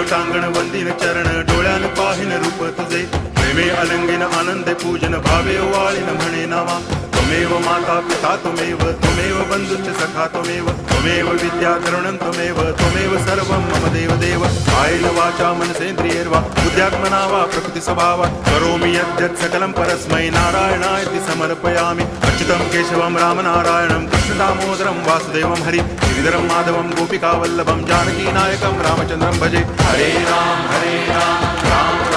टांगण वंदिन चरण डोळ्यान पाहिन रूप तुझे प्रेमे अलंगिन आनंदे पूजन भावे वाळीन म्हणे नावा त्वमेव माता पिता त्वमेव बंधुश्च सखा त्वमेव विद्या तरुणं त्वमेव सर्वं मम देव कायेन वाचा मनसेन्द्रियैर्वा बुद्ध्यात्मना वा प्रकृति स्वभावात् करोमि यद्यत् सकलं परस्मै नारायणायति समर्पयामि अच्युतं केशवं रामनारायणं कृष्णदामोदरं वासुदेवं हरि गिरिधरं माधवं गोपिकावल्लभं जानकीनायकं रामचन्द्रं भजे हरे राम राम